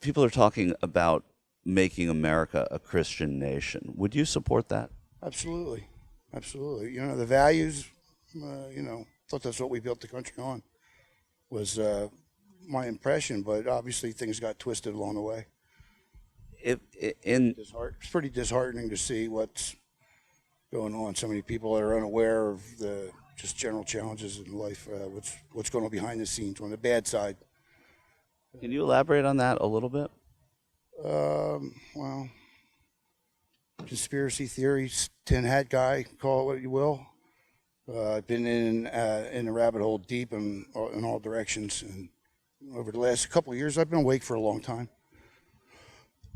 people are talking about making America a Christian nation. Would you support that? Absolutely. Absolutely. The values, thought that's what we built the country on, was my impression, but obviously things got twisted along the way. It's pretty disheartening to see what's going on. So many people that are unaware of the just general challenges in life, what's going on behind the scenes on the bad side. Can you elaborate on that a little bit? Well, conspiracy theories, tin hat guy, call it what you will. I've been in the rabbit hole deep in all directions, and over the last couple of years, I've been awake for a long time.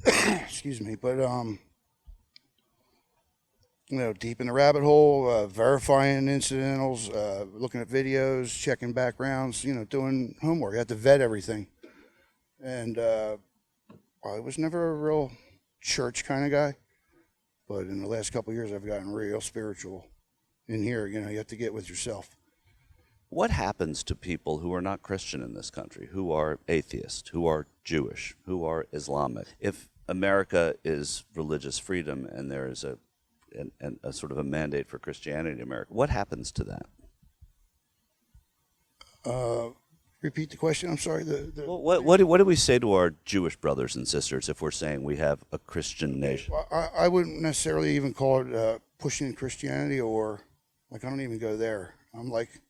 Excuse me, but deep in the rabbit hole, verifying incidentals, looking at videos, checking backgrounds, doing homework. I had to vet everything, and I was never a real church kind of guy, but in the last couple of years, I've gotten real spiritual. In here, you have to get with yourself. What happens to people who are not Christian in this country, who are atheist, who are Jewish, who are Islamic? If America is religious freedom and there is a sort of a mandate for Christianity in America, what happens to that? Repeat the question. I'm sorry. Well, what do we say to our Jewish brothers and sisters if we're saying we have a Christian nation? I wouldn't necessarily even call it pushing Christianity, or I don't even go there. I'm like,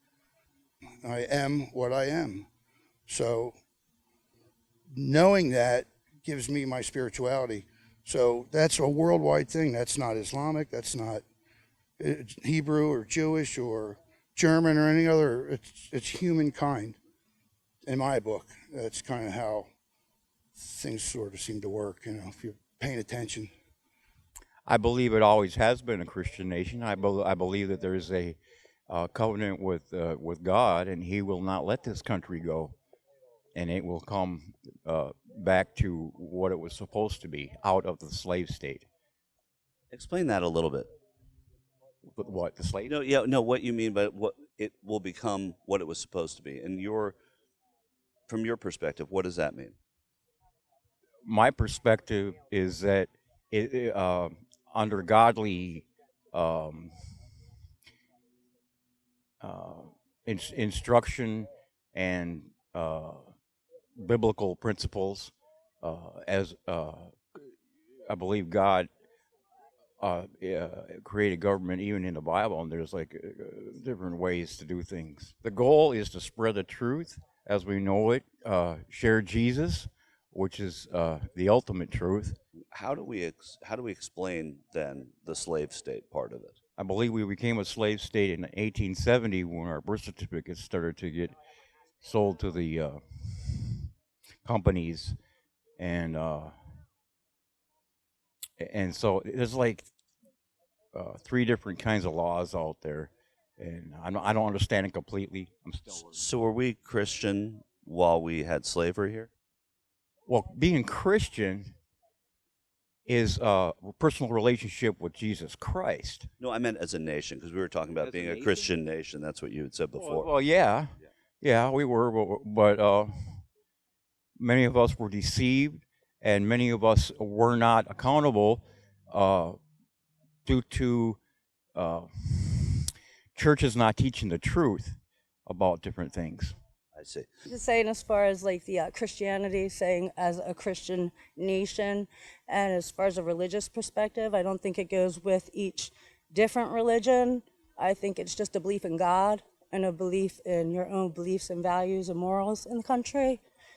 I am what I am. So knowing that gives me my spirituality. So that's a worldwide thing. That's not Islamic. That's not Hebrew or Jewish or German or any other. It's humankind. In my book, that's kind of how things sort of seem to work, if you're paying attention. I believe it always has been a Christian nation. I believe that there is a covenant with God, and He will not let this country go, and it will come back to what it was supposed to be, out of the slave state. Explain that a little bit. What, the slave? No, what you mean by what it will become, what it was supposed to be, and from your perspective, what does that mean? My perspective is that under godly instruction and biblical principles, as I believe God created government even in the Bible, and there's different ways to do things. The goal is to spread the truth as we know it, share Jesus, which is the ultimate truth. How do we explain then the slave state part of it? I believe we became a slave state in 1870 when our birth certificates started to get sold to the companies, and so there's three different kinds of laws out there. And I don't understand it completely. I'm still. So were we Christian while we had slavery here? Well, being Christian is a personal relationship with Jesus Christ. No, I meant as a nation, because we were talking about being a Christian nation. That's what you had said before. Well, yeah, we were, but many of us were deceived, and many of us were not accountable due to churches not teaching the truth about different things. I see. Just saying, as far as the Christianity, saying as a Christian nation, and as far as a religious perspective, I don't think it goes with each different religion. I think it's just a belief in God and a belief in your own beliefs and values and morals in the country.